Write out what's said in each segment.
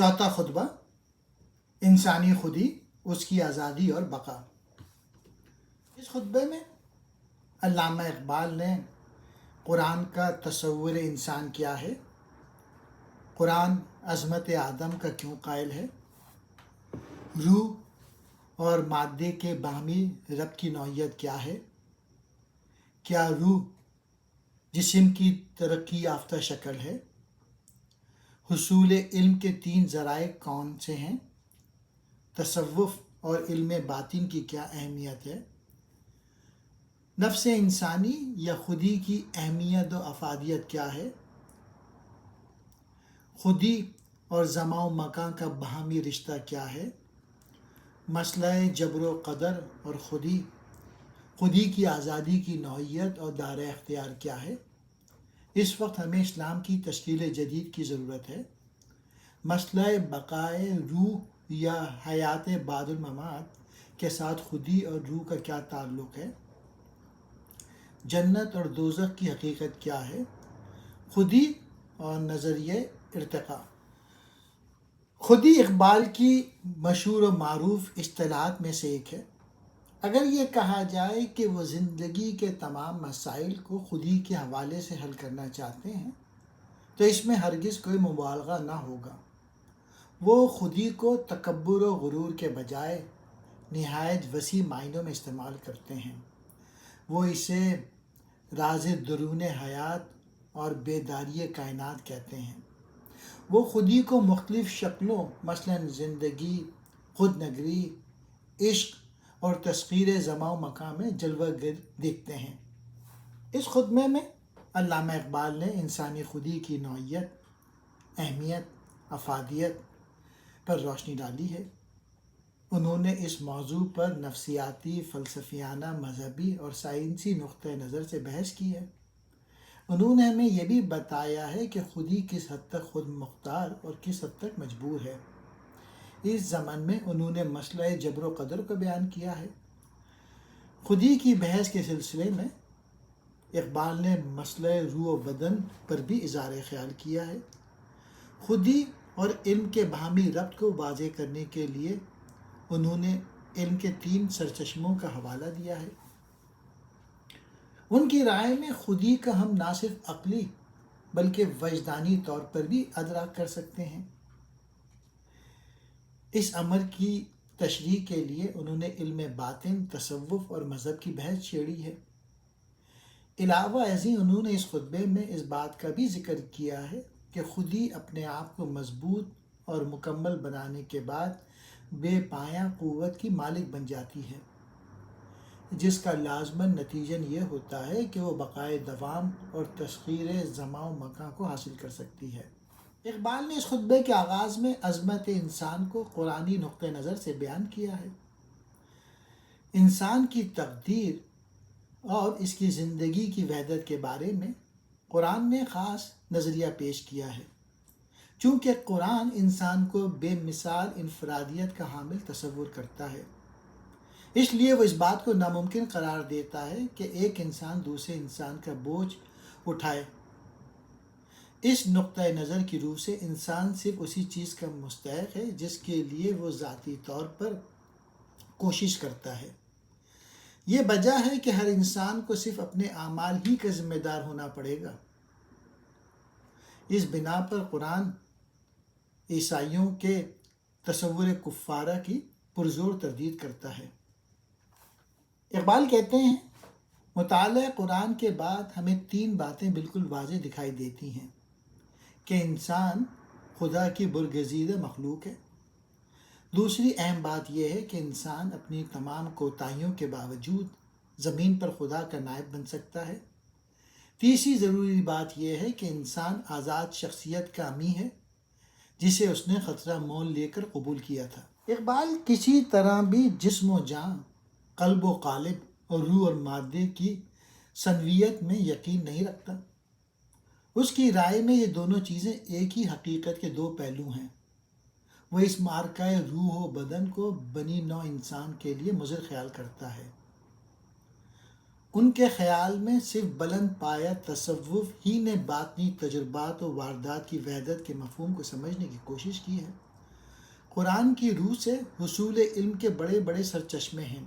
چوتھا خطبہ، انسانی خودی، اس کی آزادی اور بقا۔ اس خطبے میں علامہ اقبال نے قرآن کا تصور انسان کیا ہے، قرآن عظمت آدم کا کیوں قائل ہے، روح اور مادے کے باہمی ربط کی نوعیت کیا ہے، کیا روح جسم کی ترقی یافتہ شکل ہے، حصول علم کے 3 ذرائع کون سے ہیں، تصوف اور علم باطن کی کیا اہمیت ہے، نفس انسانی یا خودی کی اہمیت و افادیت کیا ہے، خودی اور زمان و مکان کا باہمی رشتہ کیا ہے، مسئلہ جبر و قدر اور خودی کی آزادی کی نوعیت اور دائرہ اختیار کیا ہے۔ اس وقت ہمیں اسلام کی تشکیل جدید کی ضرورت ہے۔ مسئلہ بقائے روح یا حیات بعد الممات کے ساتھ خودی اور روح کا کیا تعلق ہے، جنت اور دوزخ کی حقیقت کیا ہے، خودی اور نظریہ ارتقاء۔ خودی اقبال کی مشہور و معروف اصطلاحات میں سے ایک ہے۔ اگر یہ کہا جائے کہ وہ زندگی کے تمام مسائل کو خودی کے حوالے سے حل کرنا چاہتے ہیں تو اس میں ہرگز کوئی مبالغہ نہ ہوگا۔ وہ خودی کو تکبر و غرور کے بجائے نہایت وسیع معنوں میں استعمال کرتے ہیں۔ وہ اسے راز درون حیات اور بیداری کائنات کہتے ہیں۔ وہ خودی کو مختلف شکلوں مثلا زندگی، خود نگری، عشق اور تسخیر زمان و مکان میں جلوہ گر دیکھتے ہیں۔ اس خطبے میں علامہ اقبال نے انسانی خودی کی نوعیت، اہمیت، افادیت پر روشنی ڈالی ہے۔ انہوں نے اس موضوع پر نفسیاتی، فلسفیانہ، مذہبی اور سائنسی نقطہ نظر سے بحث کی ہے۔ انہوں نے ہمیں یہ بھی بتایا ہے کہ خودی کس حد تک خود مختار اور کس حد تک مجبور ہے۔ اس ضمن میں انہوں نے مسئلہ جبر و قدر کو بیان کیا ہے۔ خودی کی بحث کے سلسلے میں اقبال نے مسئلہ روح و بدن پر بھی اظہار خیال کیا ہے۔ خودی اور علم کے باہمی ربط کو واضح کرنے کے لیے انہوں نے علم کے 3 سرچشموں کا حوالہ دیا ہے۔ ان کی رائے میں خودی کا ہم نہ صرف عقلی بلکہ وجدانی طور پر بھی ادراک کر سکتے ہیں۔ اس امر کی تشریح کے لیے انہوں نے علم باطن، تصوف اور مذہب کی بحث چھیڑی ہے۔ علاوہ ازیں انہوں نے اس خطبے میں اس بات کا بھی ذکر کیا ہے کہ خودی اپنے آپ کو مضبوط اور مکمل بنانے کے بعد بے پایاں قوت کی مالک بن جاتی ہے، جس کا لازماً نتیجہ یہ ہوتا ہے کہ وہ بقائے دوام اور تسخیر زمان و مکان کو حاصل کر سکتی ہے۔ اقبال نے اس خطبے کے آغاز میں عظمت انسان کو قرآنی نقطہ نظر سے بیان کیا ہے۔ انسان کی تقدیر اور اس کی زندگی کی وحدت کے بارے میں قرآن نے خاص نظریہ پیش کیا ہے۔ چونکہ قرآن انسان کو بے مثال انفرادیت کا حامل تصور کرتا ہے، اس لیے وہ اس بات کو ناممکن قرار دیتا ہے کہ ایک انسان دوسرے انسان کا بوجھ اٹھائے۔ اس نقطہ نظر کی روح سے انسان صرف اسی چیز کا مستحق ہے جس کے لیے وہ ذاتی طور پر کوشش کرتا ہے۔ یہ وجہ ہے کہ ہر انسان کو صرف اپنے اعمال ہی کا ذمہ دار ہونا پڑے گا۔ اس بنا پر قرآن عیسائیوں کے تصور کفارہ کی پرزور تردید کرتا ہے۔ اقبال کہتے ہیں، مطالعہ قرآن کے بعد ہمیں 3 باتیں بالکل واضح دکھائی دیتی ہیں کہ انسان خدا کی برگزیدہ مخلوق ہے۔ دوسری اہم بات یہ ہے کہ انسان اپنی تمام کوتاہیوں کے باوجود زمین پر خدا کا نائب بن سکتا ہے۔ تیسری ضروری بات یہ ہے کہ انسان آزاد شخصیت کا حامی ہے جسے اس نے خطرہ مول لے کر قبول کیا تھا۔ اقبال کسی طرح بھی جسم و جان، قلب و قالب اور روح اور مادے کی سنویت میں یقین نہیں رکھتا۔ اس کی رائے میں یہ دونوں چیزیں ایک ہی حقیقت کے 2 پہلو ہیں۔ وہ اس معرکہ روح و بدن کو بنی نوع انسان کے لیے مضر خیال کرتا ہے۔ ان کے خیال میں صرف بلند پایہ تصوف ہی نے باطنی تجربات و واردات کی وحدت کے مفہوم کو سمجھنے کی کوشش کی ہے۔ قرآن کی روح سے حصول علم کے بڑے بڑے سرچشمے ہیں۔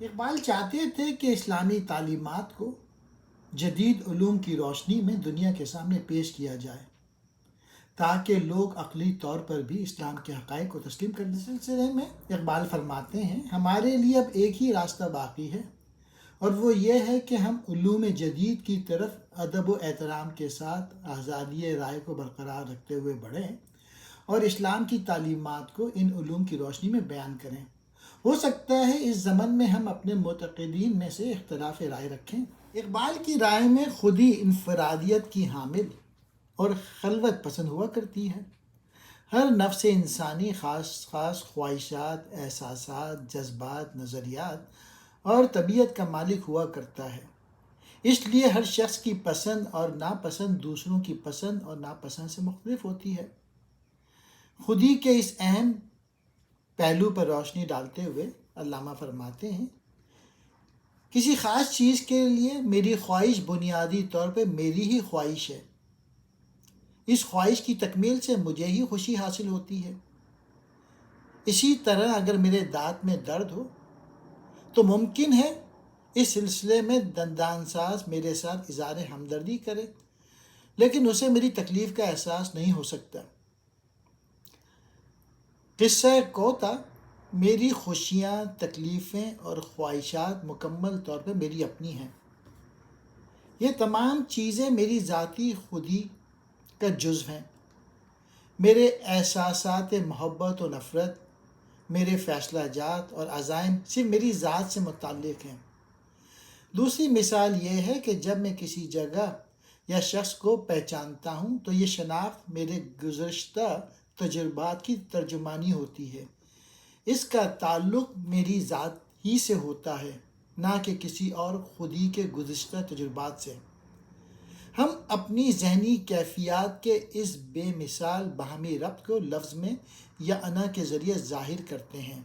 اقبال چاہتے تھے کہ اسلامی تعلیمات کو جدید علوم کی روشنی میں دنیا کے سامنے پیش کیا جائے تاکہ لوگ عقلی طور پر بھی اسلام کے حقائق کو تسلیم کرنے سلسلے میں اقبال فرماتے ہیں، ہمارے لیے اب ایک ہی راستہ باقی ہے اور وہ یہ ہے کہ ہم علوم جدید کی طرف ادب و احترام کے ساتھ آزادی رائے کو برقرار رکھتے ہوئے بڑھیں اور اسلام کی تعلیمات کو ان علوم کی روشنی میں بیان کریں۔ ہو سکتا ہے اس زمن میں ہم اپنے معتقدین میں سے اختلاف رائے رکھیں۔ اقبال کی رائے میں خودی انفرادیت کی حامل اور خلوت پسند ہوا کرتی ہے۔ ہر نفس انسانی خاص خاص خواہشات، احساسات، جذبات، نظریات اور طبیعت کا مالک ہوا کرتا ہے۔ اس لیے ہر شخص کی پسند اور ناپسند دوسروں کی پسند اور ناپسند سے مختلف ہوتی ہے۔ خودی کے اس اہم پہلو پر روشنی ڈالتے ہوئے علامہ فرماتے ہیں، کسی خاص چیز کے لیے میری خواہش بنیادی طور پہ میری ہی خواہش ہے۔ اس خواہش کی تکمیل سے مجھے ہی خوشی حاصل ہوتی ہے۔ اسی طرح اگر میرے دانت میں درد ہو تو ممکن ہے اس سلسلے میں دندان ساز میرے ساتھ اظہار ہمدردی کرے، لیکن اسے میری تکلیف کا احساس نہیں ہو سکتا۔ قصہ کوتا، میری خوشیاں، تکلیفیں اور خواہشات مکمل طور پر میری اپنی ہیں۔ یہ تمام چیزیں میری ذاتی خودی کا جزو ہیں۔ میرے احساسات محبت و نفرت، میرے فیصلہ جات اور عزائم صرف میری ذات سے متعلق ہیں۔ دوسری مثال یہ ہے کہ جب میں کسی جگہ یا شخص کو پہچانتا ہوں تو یہ شناخت میرے گزشتہ تجربات کی ترجمانی ہوتی ہے۔ اس کا تعلق میری ذات ہی سے ہوتا ہے، نہ کہ کسی اور خودی کے گزشتہ تجربات سے۔ ہم اپنی ذہنی کیفیات کے اس بے مثال باہمی ربط کو لفظ میں یا انا کے ذریعے ظاہر کرتے ہیں،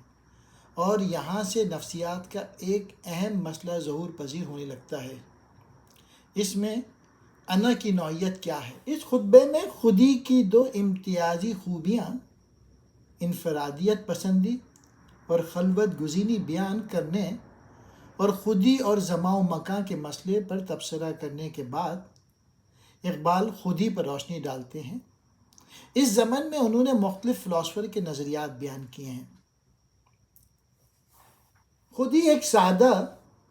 اور یہاں سے نفسیات کا ایک اہم مسئلہ ظہور پذیر ہونے لگتا ہے۔ اس میں انا کی نوعیت کیا ہے؟ اس خطبے میں خودی کی دو امتیازی خوبیاں، انفرادیت پسندی اور خلوت گزینی بیان کرنے اور خودی اور زمان و مکان کے مسئلے پر تبصرہ کرنے کے بعد اقبال خودی پر روشنی ڈالتے ہیں۔ اس زمن میں انہوں نے مختلف فلاسفر کے نظریات بیان کیے ہیں۔ خودی ایک سادہ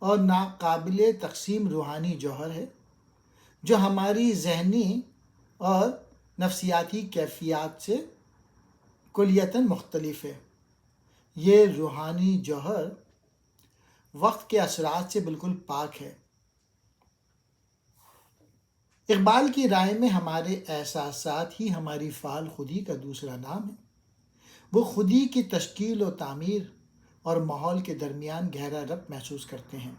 اور ناقابل تقسیم روحانی جوہر ہے جو ہماری ذہنی اور نفسیاتی کیفیات سے کلیتاً مختلف ہے۔ یہ روحانی جوہر وقت کے اثرات سے بالکل پاک ہے۔ اقبال کی رائے میں ہمارے احساسات ہی ہماری فعال خودی کا دوسرا نام ہے۔ وہ خودی کی تشکیل و تعمیر اور ماحول کے درمیان گہرا ربط محسوس کرتے ہیں۔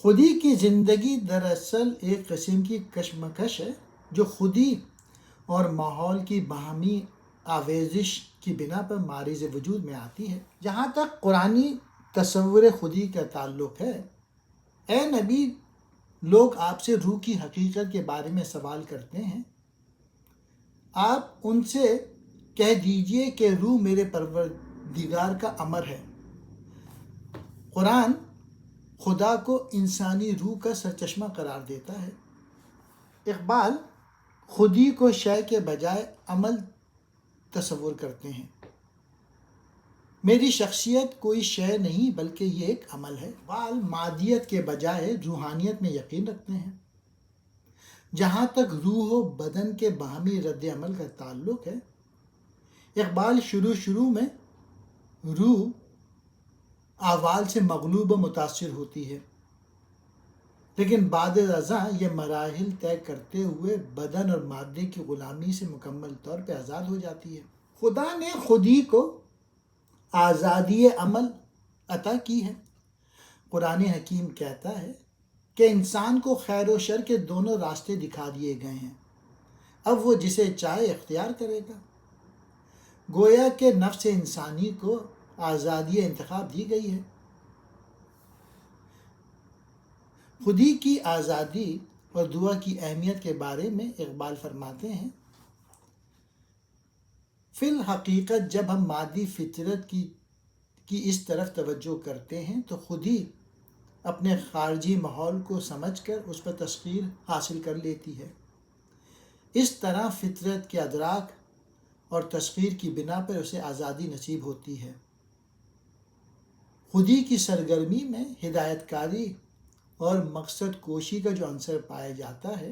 خودی کی زندگی دراصل ایک قسم کی کشمکش ہے جو خودی اور ماحول کی باہمی آویزش کی بنا پر معرض وجود میں آتی ہے۔ جہاں تک قرآنی تصور خودی کا تعلق ہے، اے نبی، لوگ آپ سے روح کی حقیقت کے بارے میں سوال کرتے ہیں۔ آپ ان سے کہہ دیجئے کہ روح میرے پروردگار کا امر ہے۔ قرآن خدا کو انسانی روح کا سرچشمہ قرار دیتا ہے۔ اقبال خودی کو شے کے بجائے عمل تصور کرتے ہیں۔ میری شخصیت کوئی شے نہیں بلکہ یہ ایک عمل ہے۔ اقبال مادیت کے بجائے روحانیت میں یقین رکھتے ہیں۔ جہاں تک روح و بدن کے باہمی رد عمل کا تعلق ہے، اقبال شروع میں روح احوال سے مغلوب و متاثر ہوتی ہے، لیکن بعد ازاں یہ مراحل طے کرتے ہوئے بدن اور مادے کی غلامی سے مکمل طور پہ آزاد ہو جاتی ہے۔ خدا نے خودی کو آزادی عمل عطا کی ہے۔ قرآن حکیم کہتا ہے کہ انسان کو خیر و شر کے دونوں راستے دکھا دیے گئے ہیں، اب وہ جسے چاہے اختیار کرے گا۔ گویا کہ نفس انسانی کو آزادی انتخاب دی گئی ہے۔ خودی کی آزادی اور دعا کی اہمیت کے بارے میں اقبال فرماتے ہیں، فی الحقیقت جب ہم مادی فطرت کی اس طرف توجہ کرتے ہیں تو خود ہی اپنے خارجی ماحول کو سمجھ کر اس پر تسخیر حاصل کر لیتی ہے۔ اس طرح فطرت کے ادراک اور تسخیر کی بنا پر اسے آزادی نصیب ہوتی ہے۔ خودی کی سرگرمی میں ہدایت کاری اور مقصد کوشی کا جو عنصر پایا جاتا ہے،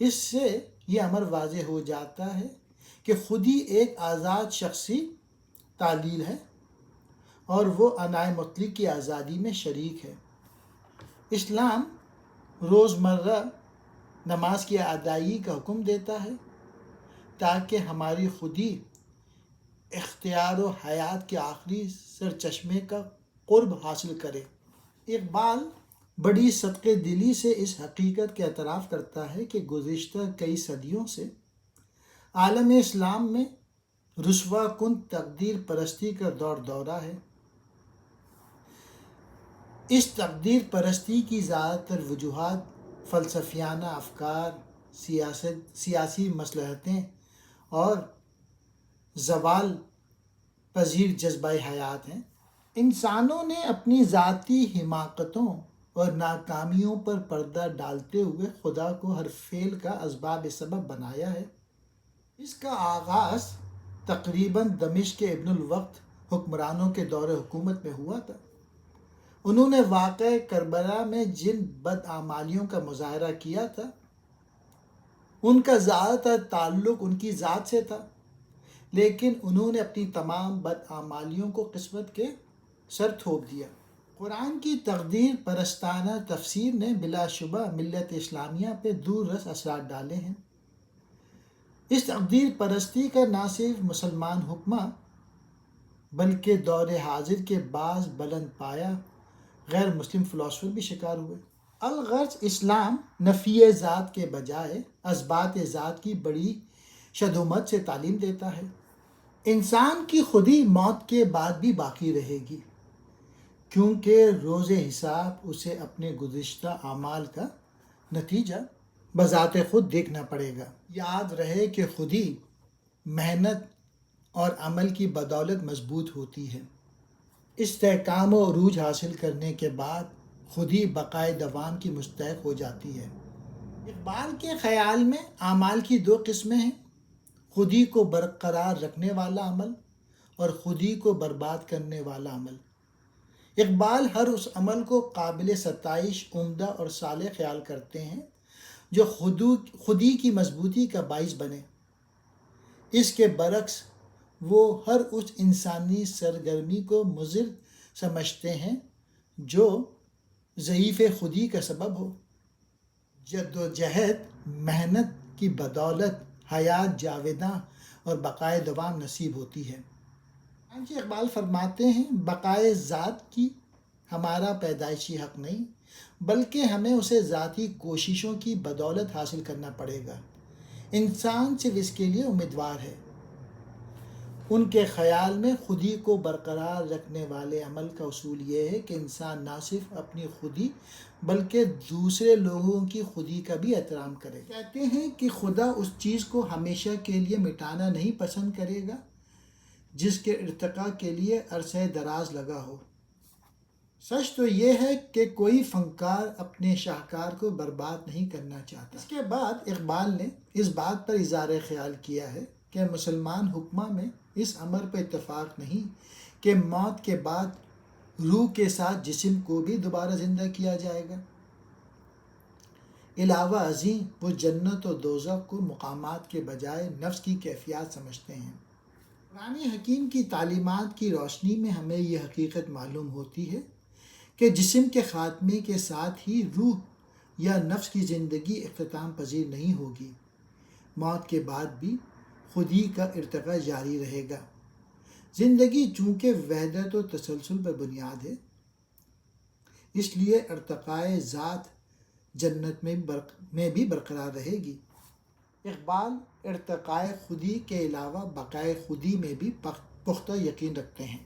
اس سے یہ امر واضح ہو جاتا ہے کہ خودی ایک آزاد شخصی تعلیل ہے اور وہ انائے مطلق کی آزادی میں شریک ہے۔ اسلام روزمرہ نماز کی ادائیگی کا حکم دیتا ہے تاکہ ہماری خودی اختیار و حیات کے آخری سرچشمے کا قرب حاصل کرے۔ اقبال بڑی صدق دلی سے اس حقیقت کے اعتراف کرتا ہے کہ گزشتہ کئی صدیوں سے عالم اسلام میں رسوا کن تقدیر پرستی کا دورہ ہے۔ اس تقدیر پرستی کی زیادہ تر وجوہات فلسفیانہ افکار، سیاسی مصلحتیں اور زوال پذیر جذبہ حیات ہیں۔ انسانوں نے اپنی ذاتی حماقتوں اور ناکامیوں پر پردہ ڈالتے ہوئے خدا کو ہر فعل کا اسباب سبب بنایا ہے۔ اس کا آغاز تقریباً دمشق کے ابن الوقت حکمرانوں کے دور حکومت میں ہوا تھا۔ انہوں نے واقعہ کربلا میں جن بدعمالیوں کا مظاہرہ کیا تھا، ان کا زیادہ تر تعلق ان کی ذات سے تھا، لیکن انہوں نے اپنی تمام بدعمالیوں کو قسمت کے سر تھوپ دیا۔ قرآن کی تقدیر پرستانہ تفسیر نے بلا شبہ ملت اسلامیہ پہ دور رس اثرات ڈالے ہیں۔ اس تقدیر پرستی کا نہ صرف مسلمان حکماں بلکہ دور حاضر کے بعض بلند پایہ غیر مسلم فلاسفر بھی شکار ہوئے۔ الغرض اسلام نفی ذات کے بجائے اثبات ذات کی بڑی شدومت سے تعلیم دیتا ہے۔ انسان کی خودی موت کے بعد بھی باقی رہے گی، کیونکہ روز حساب اسے اپنے گزشتہ اعمال کا نتیجہ بذات خود دیکھنا پڑے گا۔ یاد رہے کہ خودی محنت اور عمل کی بدولت مضبوط ہوتی ہے۔ استحکام و عروج حاصل کرنے کے بعد خودی بقائے دوام کی مستحق ہو جاتی ہے۔ اقبال کے خیال میں اعمال کی دو قسمیں ہیں: خودی کو برقرار رکھنے والا عمل اور خودی کو برباد کرنے والا عمل۔ اقبال ہر اس عمل کو قابل ستائش، عمدہ اور صالح خیال کرتے ہیں جو خودی کی مضبوطی کا باعث بنے۔ اس کے برعکس وہ ہر اس انسانی سرگرمی کو مضر سمجھتے ہیں جو ضعیف خودی کا سبب ہو۔ جد و جہد محنت کی بدولت حیات جاوداں اور بقائے دوام نصیب ہوتی ہے۔ چنانچہ اقبال فرماتے ہیں، بقائے ذات کی ہمارا پیدائشی حق نہیں، بلکہ ہمیں اسے ذاتی کوششوں کی بدولت حاصل کرنا پڑے گا۔ انسان صرف اس کے لیے امیدوار ہے۔ ان کے خیال میں خودی کو برقرار رکھنے والے عمل کا اصول یہ ہے کہ انسان نہ صرف اپنی خودی بلکہ دوسرے لوگوں کی خودی کا بھی احترام کرے۔ کہتے ہیں کہ خدا اس چیز کو ہمیشہ کے لیے مٹانا نہیں پسند کرے گا جس کے ارتقاء کے لیے عرصہ دراز لگا ہو۔ سچ تو یہ ہے کہ کوئی فنکار اپنے شاہکار کو برباد نہیں کرنا چاہتا۔ اس کے بعد اقبال نے اس بات پر اظہار خیال کیا ہے کہ مسلمان حکماں میں اس امر پر اتفاق نہیں کہ موت کے بعد روح کے ساتھ جسم کو بھی دوبارہ زندہ کیا جائے گا۔ علاوہ ازیں وہ جنت و دوزخ کو مقامات کے بجائے نفس کی کیفیات سمجھتے ہیں۔ قرآن حکیم کی تعلیمات کی روشنی میں ہمیں یہ حقیقت معلوم ہوتی ہے کہ جسم کے خاتمے کے ساتھ ہی روح یا نفس کی زندگی اختتام پذیر نہیں ہوگی۔ موت کے بعد بھی خودی کا ارتقاء جاری رہے گا۔ زندگی چونکہ وحدت و تسلسل پر بنیاد ہے، اس لیے ارتقائے ذات جنت میں بھی برقرار رہے گی۔ اقبال ارتقائے خودی کے علاوہ بقائے خودی میں بھی پختہ یقین رکھتے ہیں۔